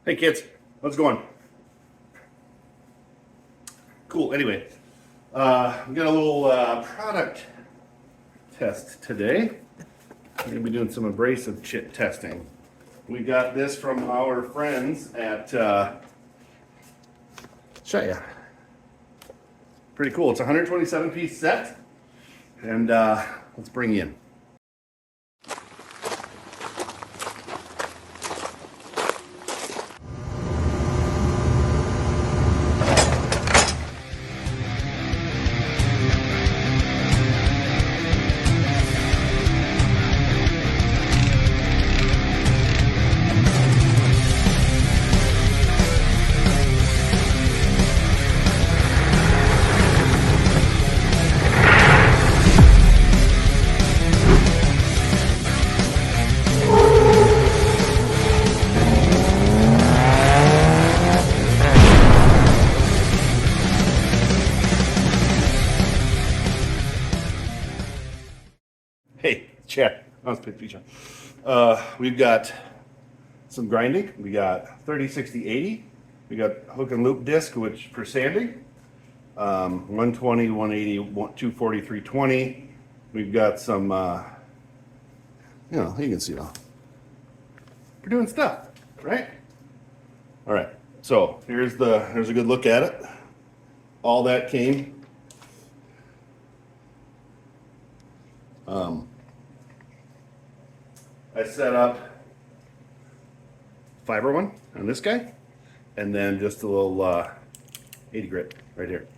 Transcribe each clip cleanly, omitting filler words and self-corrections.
Hey kids, how's it going? Cool. Anyway, we got a little product test today. We're going to be doing some abrasive chip testing. We got this from our friends at Tshya. Pretty cool. It's a 127 piece set, and let's bring you in. Hey, Tshya. We've got some grinding. We got 30, 60, 80. We got hook and loop disc, which for sanding. 120, 180, 240, 320. We've got some, you can see it all. We're doing stuff, right? All right. So here's a good look at it. All that came. I set up fiber one on this guy, and then just a little 80 grit right here.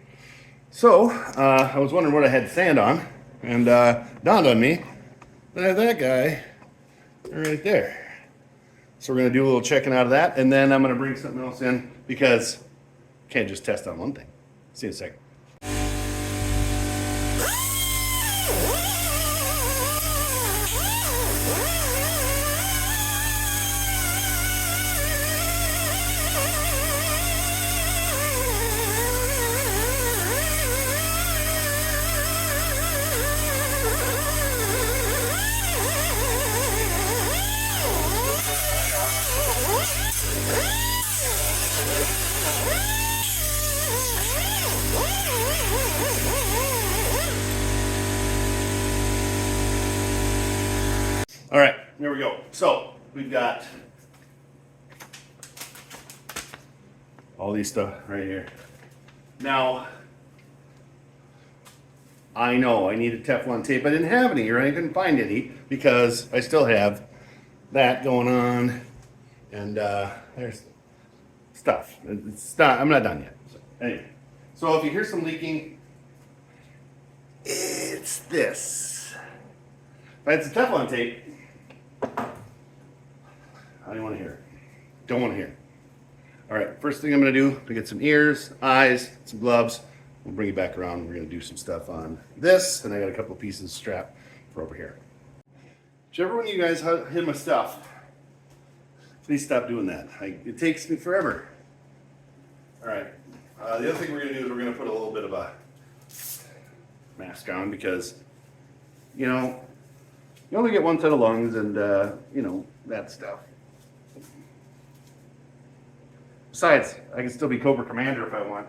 So I was wondering what I had sand on, and dawned on me that I have that guy right there. So we're gonna do a little checking out of that, and then I'm gonna bring something else in because I can't just test on one thing. See you in a second. All right, here we go. So we've got all these stuff right here. Now, I know I needed Teflon tape. I didn't have any, or I couldn't find any because I still have that going on, and there's stuff. It's not. I'm not done yet. So, anyway, so if you hear some leaking, it's this. If it's a Teflon tape, I don't want to hear it. Don't want to hear it. All right, first thing I'm going to do, we get some ears, eyes, some gloves. We'll bring it back around. We're going to do some stuff on this, and I got a couple pieces strapped for over here. Whichever one of you guys hit my stuff, please stop doing that. It takes me forever. All right, the other thing we're going to do is we're going to put a little bit of a mask on because, you only get one set of lungs, and that stuff. Besides, I can still be Cobra Commander if I want.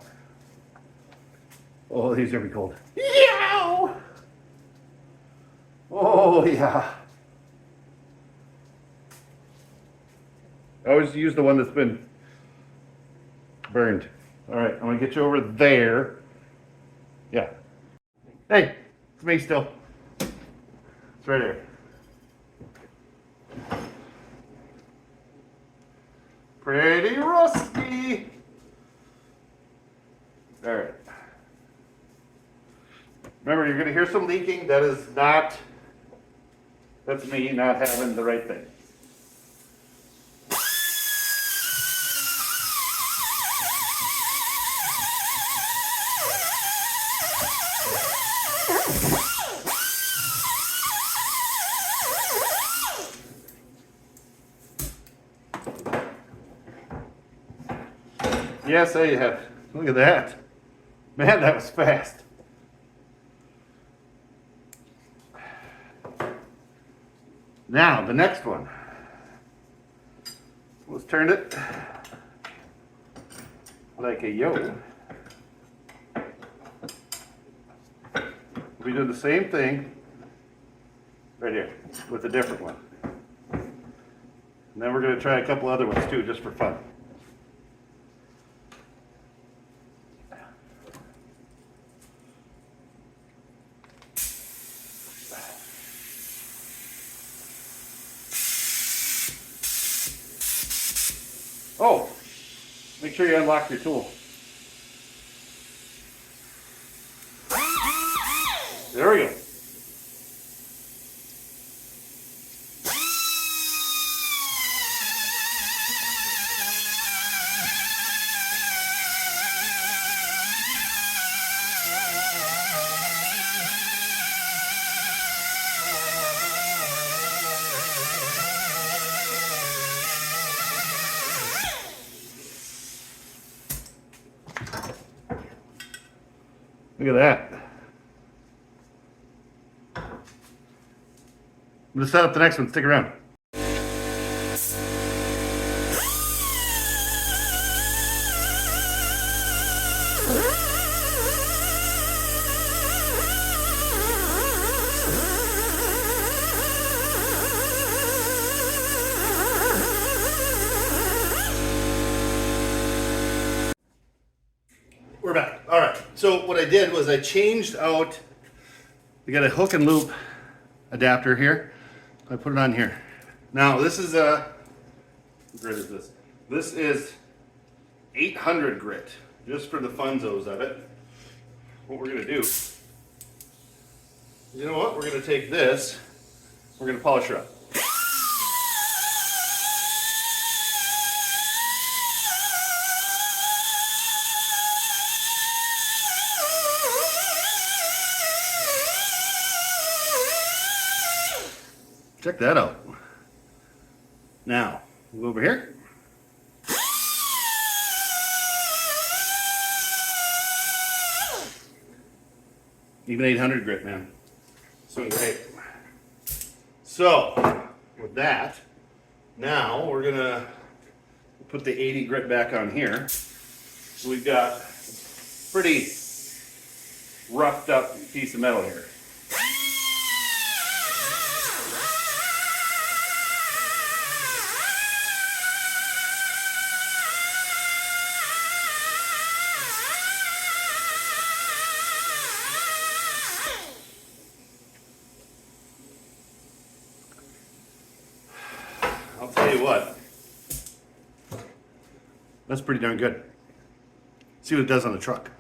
Oh, these are gonna be cold. Yow! Oh yeah. I always use the one that's been burned. All right, I'm gonna get you over there. Yeah. Hey, it's me still. It's right there. Pretty rusty. All right. Remember, you're going to hear some leaking. That's me not having the right thing. Yes, I have. Look at that. Man, that was fast. Now, the next one. Let's turn it like a yo. We do the same thing right here with a different one. And then we're going to try a couple other ones too, just for fun. Oh, make sure you unlock your tool. There we go. Look at that. I'm going to set up the next one. Stick around. We're back. All right. So what I did was I changed out, we got a hook and loop adapter here. I put it on here. Now this is a, what grit is this? This is 800 grit, just for the funzos of it. What we're gonna do, you know what? We're gonna take this, we're gonna polish her up. Check that out. Now, we'll go over here. Even 800 grit, man. So great. So, with that, now we're gonna put the 80 grit back on here. So we've got a pretty roughed up piece of metal here. I'll tell you what, that's pretty darn good. See what it does on the truck.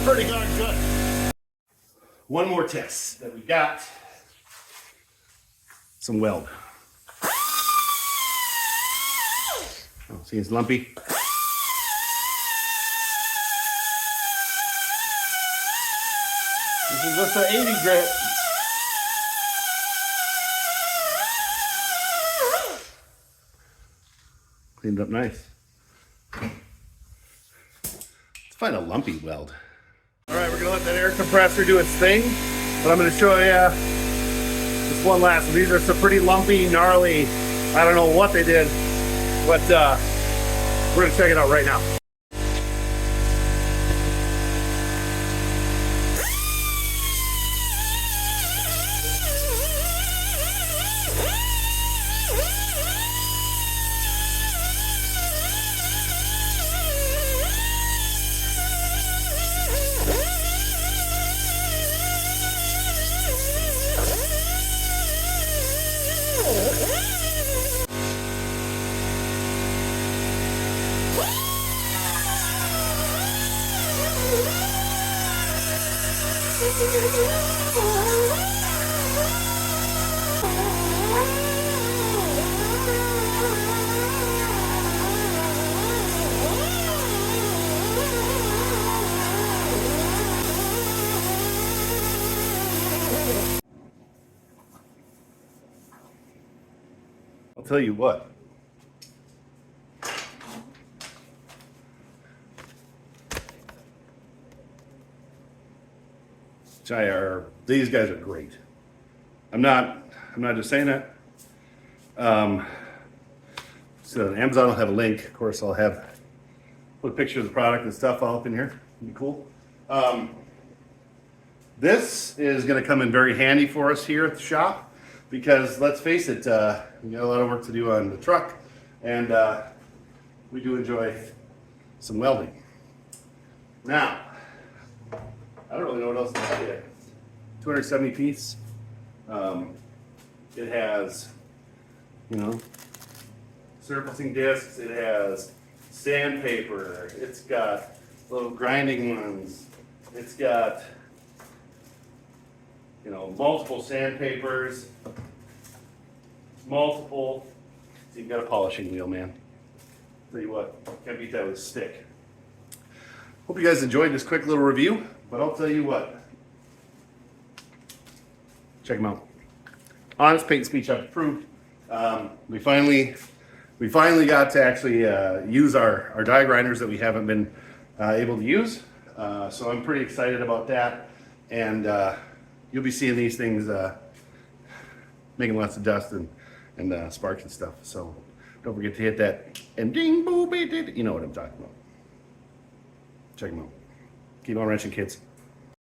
Pretty darn good. One more test that we got. Some weld. Oh, see, it's lumpy. This is just an 80 grit. Cleaned up nice. Let's find a lumpy weld. All right, we're gonna let that air compressor do its thing, but I'm gonna show you this one last one. These are some pretty lumpy, gnarly, I don't know what they did, but we're gonna check it out right now. I'll tell you what. Tshya, these guys are great. I'm not just saying that. So Amazon will have a link. Of course, I'll put a picture of the product and stuff all up in here. It'd be cool. This is going to come in very handy for us here at the shop because let's face it, we got a lot of work to do on the truck, and we do enjoy some welding. Now, I don't really know what else to tell you. 270 piece. It has, surfacing discs. It has sandpaper. It's got little grinding ones. It's got, multiple sandpapers. Multiple. So you've got a polishing wheel, man. Tell you what, can't beat that with a stick. Hope you guys enjoyed this quick little review, but I'll tell you what. Check them out. Honest Paint and Speech approved. We finally got to actually use our die grinders that we haven't been able to use. So I'm pretty excited about that. And you'll be seeing these things making lots of dust and sparks and stuff. So don't forget to hit that and ding, boo, you know what I'm talking about. Check them out. Keep on wrenching, kids.